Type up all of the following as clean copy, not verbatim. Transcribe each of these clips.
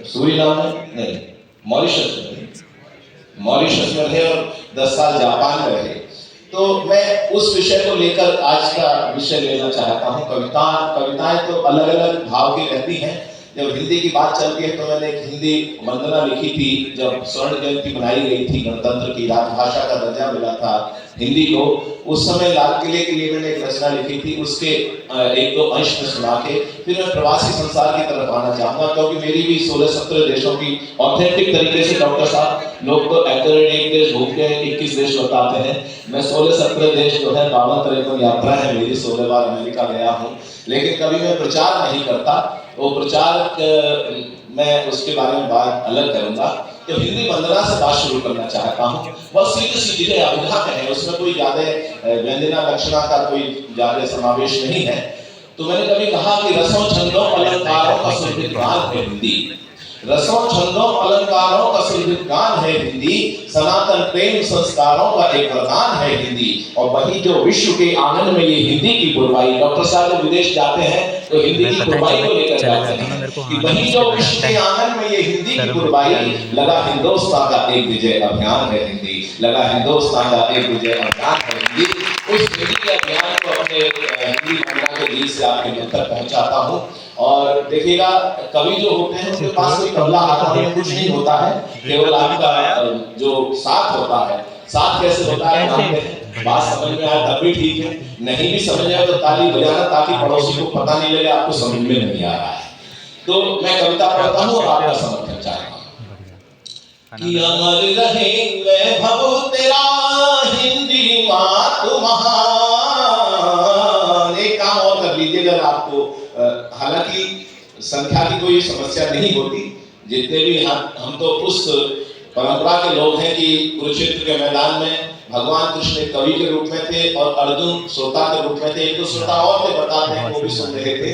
Suriname में नहीं, Mauritius में रहे और 10 साल जापान में रहे। तो मैं उस विषय को लेकर आज का विषय लेना चाहता हूँ। कविताएं तो अलग अलग भाव की रहती हैं। जब हिंदी की बात चलती है तो मैंने एक हिंदी वंदना लिखी थी जब स्वर्ण जयंती मनाई गई थी, गणतंत्र की राजभाषा का दर्जा मिला था हिंदी को। उस समय लाल किले के लिए मैंने एक रचना लिखी थी, उसके एक दो अंश में सुना के फिर मैं प्रवासी संसार की तरफ आना चाहूंगा, क्योंकि मेरी भी 16-17 देशों की ऑथेंटिक तरीके से, डॉक्टर साहब लोग तो एक देश घूमते हैं, 21 देश बताते हैं, मैं 16-17 देश जो है 52 यात्रा है मेरी, 16 बार अमेरिका गया हूँ। लेकिन कभी मैं प्रचार नहीं करता, वो प्रचार मैं उसके बारे में बात अलग करूंगा। तो हिंदी वंदना से बात शुरू करना चाहता हूँ। वह सीधी सीधे अभिधा है, उसमें कोई ज्यादा व्यंजना लक्षणा का कोई ज्यादा समावेश नहीं है। तो मैंने कभी कहा कि रसों छंदों अलंकारों का सुलभित गान है हिंदी, रसों छंदों अलंकारों का सुलभित गान है हिंदी, सनातन प्रेम संस्कारों का एक वरदान है हिंदी। और वही जो विश्व के आंगन में ये हिंदी की बुरवाई, डॉक्टर साहब जब विदेश जाते हैं तो हिंदी की बुरवाई को लेकर जाते हैं कि वही जो विश्व के आंगन में ये हिंदी की बुरवाई, लगा हिंदुस्तान का एक विजय अभियान है हिंदी, लगा हिंदुस्तान का एक विजय अभियान है हिंदी। उस हिंदी के अभियान को अपने हिंदी वंदना के गीत से आपके मन तक पहुंचाता हूँ। और देखिएगा कवि जो होते हैं उनके पास कोई तबला हारमोनियम कुछ नहीं होता है, केवल आपका जो साथ होता है। साथ कैसे होता है जानते हैं? बात समझ में आए तब भी ठीक है, नहीं भी समझ आए तो ताली बजाना, ताकि पड़ोसी को पता नहीं लगे आपको समझ में नहीं आ रहा है। तो मैं कविता पढ़ता हूँ और आपका समर्थन चाहता हूँ कि अमर रहे वैभव तेरा हिंदी मातृ महान। एक काम और कर लीजिएगा आपको, हालांकि संख्या की कोई समस्या नहीं होती, जितने भी हम तो उस परंपरा के लोग हैं कि कुरुक्षेत्र के मैदान में भगवान कृष्ण कवि के रूप में थे और अर्जुन श्रोता के रूप में थे। एक तो श्रोता और थे बताते हैं, वो भी सुन रहे थे।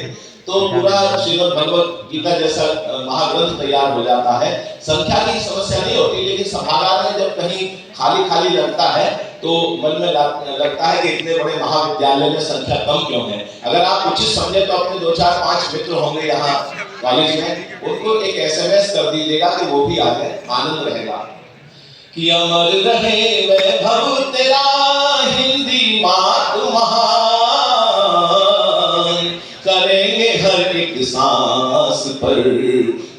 तो पूरा श्रीमद् भगवत गीता जैसा महाग्रंथ तैयार हो जाता है। संख्या की समस्या नहीं होती, लेकिन सभागार में जब कहीं खाली खाली लगता है तो मन में लगता है कि इतने बड़े महाविद्यालय में संख्या कम क्यों है। अगर आप उचित समझे तो अपने 2-4-5 मित्र होंगे यहाँ कॉलेज में, उनको एक SMS कर दीजिएगा कि वो भी आ जाए, आनंद रहेगा। कि अमर रहे वैभव तेरा हिंदी मातृ महान, करेंगे हर एक सांस पर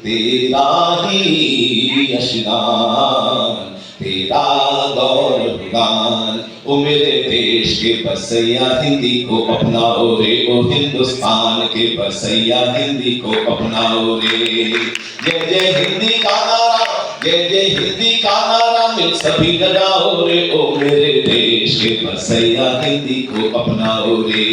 तेरा ही यशगान, तेरा गौरव गान। ओ मेरे देश के बसैया हिंदी को अपनाओ रे, ओ हिंदुस्तान के बसैया हिंदी को अपनाओ रे। जय जय हिंदी का नारा, जय जय हिंदी का नारा मिल सभी लगाओ रे, ओ मेरे देश के बसैया हिंदी को अपनाओ रे।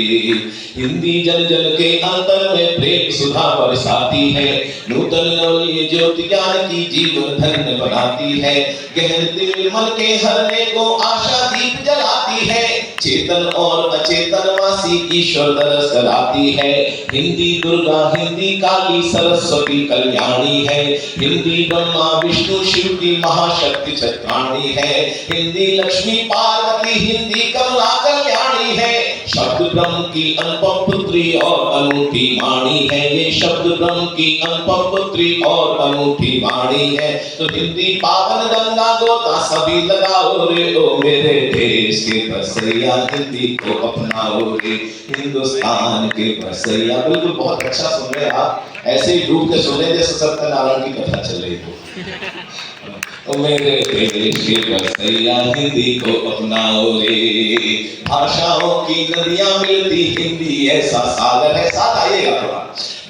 हिंदी जल जल के अंतर में प्रेम सुधा बरसाती है, नूतन नवली ज्योति ज्ञान की जीवन धन्य बनाती है। गहन दिल मन के हरने को आशा दीप जलाती है, चेतन और अचेतन वासी ईश्वर दरस कराती है। हिंदी दुर्गा हिंदी काली सरस्वती कल्याणी है, हिंदी ब्रह्मा विष्णु शिव की महाशक्ति चक्राणी है। हिंदी लक्ष्मी पार्वती हिंदी कमला कल्याणी है, शब्द ब्रह्म की अनुपम पुत्री और अनूठी वाणी है। ये शब्द ब्रह्म की अनुपम पुत्री और अनूठी वाणी है। तो हिंदी पावन गंगा गोता सभी लगाओ रे, ओ मेरे देश के बसैया हिंदी को अपनाओ रे, हिंदुस्तान के बसैया। बिल्कुल बहुत अच्छा सुन रहे आप, ऐसे ही डूब के सुने जैसे सत्यनारायण की कथा चल रही हो। ओ मेरे देश के बसैया हिंदी को अपनाओ रे, भाषाओं की नदियां मिलती हिंदी ऐसा सागर है। साथ आइएगा थोड़ा।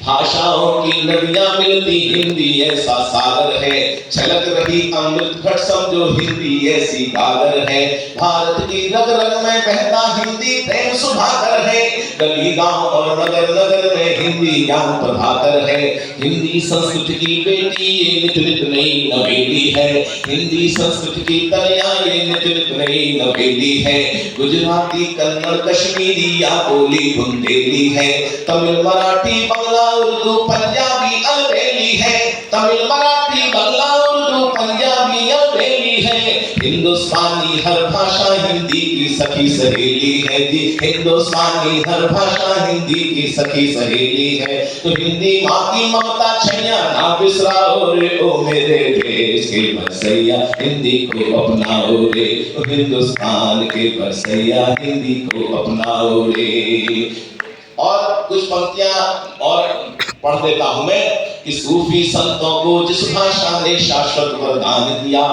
भाषाओं की नदियां मिलती हिंदी ऐसा सागर है, छलक रही अमृत घट समझो हिंदी ऐसी गागर है। भारत की रग रग में बहता हिंदी प्रेम सुधाकर है, गली गांव और नगर नगर में हिंदी ज्ञान प्रभाकर है। हिंदी संस्कृति की बेटी ये नित नित नई नवेली है, हिंदी संस्कृति की कन्या ये नित नित नई नवेली है। गुजराती कन्नड़ कश्मीरी या बोली बुंदेली है, तमिल मराठी बांग्ला उर्दू पंजाबी अलबेली है, तमिल मराठी बांग्ला उर्दू पंजाबी अलबेली है। हिंदुस्तानी हर भाषा हिंदी की की सखी सहेली है जी, हिंदुस्तानी हर भाषा हिंदी की सखी सहेली है। तो हिंदी माँ की ममता छैया ना बिसराओ रे, ओ मेरे देश के बसैया हिंदी को अपनाओ रे, ओ हिंदुस्तान के बसैया हिंदी को अपनाओ रे। और कुछ पंक्तियां और पढ़ देता हूं मैं कि सूफी संतों को जिस भाषा ने शाश्वत वरदान दिया,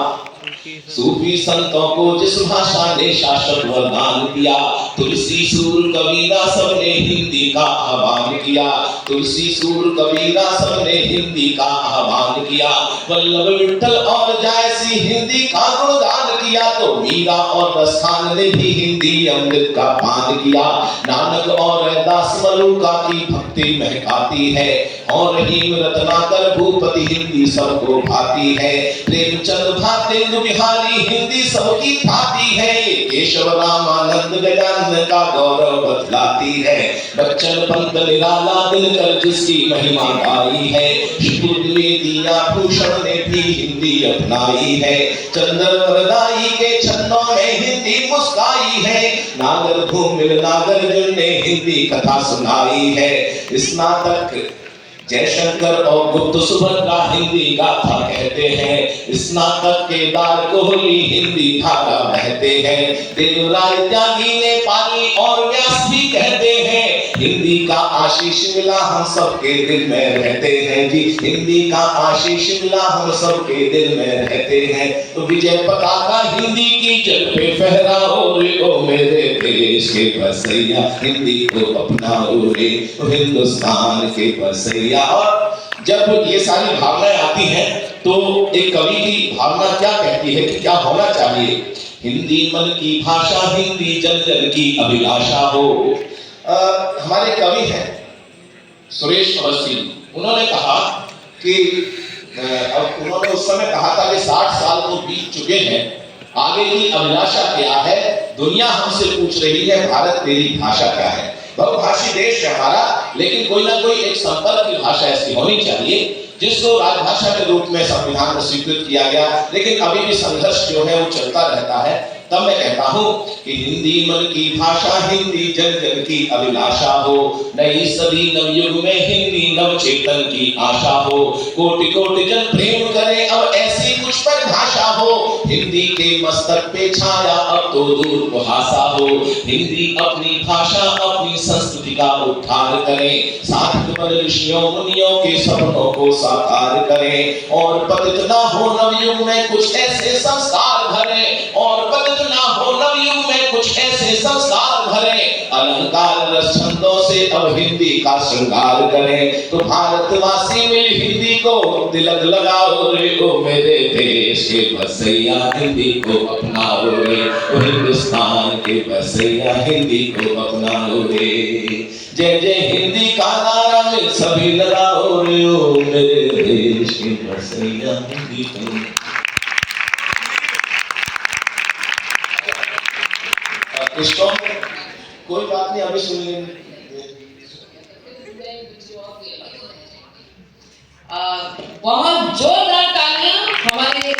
सूफी संतों को जिस भाषा ने शाश्वत वरदान दिया, तुलसी सूर कबीरा सबने हिंदी का आह्वान किया, तुलसी सूर कबीरा सबने हिंदी का आह्वान किया। वल्लभ विठल और जायसी हिंदी का गुणगान किया, तो मीरा और रसखान ने भी हिंदी अमृत का पान किया। नानक और दास मलूका की भक्ति महकाती है, और रहीम रत्नाकर भूपति हिंदी सबको भाती है। प्रेमचंद भातेंदु बिहारी हिंदी सबकी भाती है, केशव रामानंद गजानन का गौरव बतलाती है। बच्चन पंत निराला दिनकर जिसकी महिमा गाई है, द्विवेदिया भूषण ने भी हिंदी अपनाई है। चंद्र वरदाई के छंदों में हिंदी मुस्काई है, नागर भूमिल नागार्जुन ने हिंदी कथा सुनाई है। स्नातक जयशंकर और गुप्त सुभद्रा हिंदी गाथा कहते हैं, स्नातक केदार कोहली हिंदी धारा बहते हैं। देवराय त्यागी ने पानी और व्यास भी कहते हैं, हिंदी का आशीष मिला हम सबके दिल में रहते हैं जी, हिंदी का आशीष मिला हम सबके दिल में रहते हैं। तो विजय पताका हिंदी की जल पे फहराओ रे, ओ मेरे देश के बसैया हिंदी को अपनाओ रे, ओ हिंदुस्तान के बसैया। और जब ये सारी भावनाएं आती हैं तो एक कवि की भावना क्या कहती है कि क्या होना चाहिए? हिंदी मन की भाषा, हिंदी जन जन की अभिलाषा हो। हमारे कवि हैं सुरेश अवस्थी, उन्होंने कहा कि अब उन्होंने उस समय कहा था कि 60 साल तो बीत चुके हैं, आगे की अभिलाषा क्या है? दुनिया हमसे पूछ रही है भारत तेरी भाषा क्या है? बहुभाषी देश है हमारा, लेकिन कोई ना कोई एक संपर्क की भाषा ऐसी होनी चाहिए जिसको राजभाषा के रूप में संविधान में स्वीकृत किया गया, लेकिन अभी भी संघर्ष जो है वो चलता रहता है। तब मैं कहता हूं कि हिंदी मन की भाषा, हिंदी जन जन की अभिलाषा हो। नई सदी नवयुग में हिंदी नव चेतन की आशा हो, कोटि कोटि जन प्रेम करे अब ऐसी कुछ परिभाषा हो। हिंदी के मस्तक पे छाया अब तो दूर कुहासा हो, हिंदी अपनी भाषा अपनी संस्कृति का उद्धार करे, साहित्य पर ऋषियों मुनियों के सपनों को साकार करे। और पतित ना हो नवयुग में कुछ ऐसे संस्कार भरे, और पतित ना हो नवयुग में कुछ ऐसे संस्कार भरे, अलंकार रस छंदों से अब हिंदी का श्रृंगार करें। तो भारतवासी मिल हिंदी को तिलक लगाओ रे, ओ मेरे देश के बसैया हिंदी को अपनाओ रे, ओ हिंदुस्तान के बसैया हिंदी को अपनाओ रे। जय जय हिंदी का नारा में सभी लगाओ रे, ओ मेरे देश के बसैया हिंदी को। कोई बात नहीं, अभी सुन लेंगे। बहुत जोरदार तालियां हमारे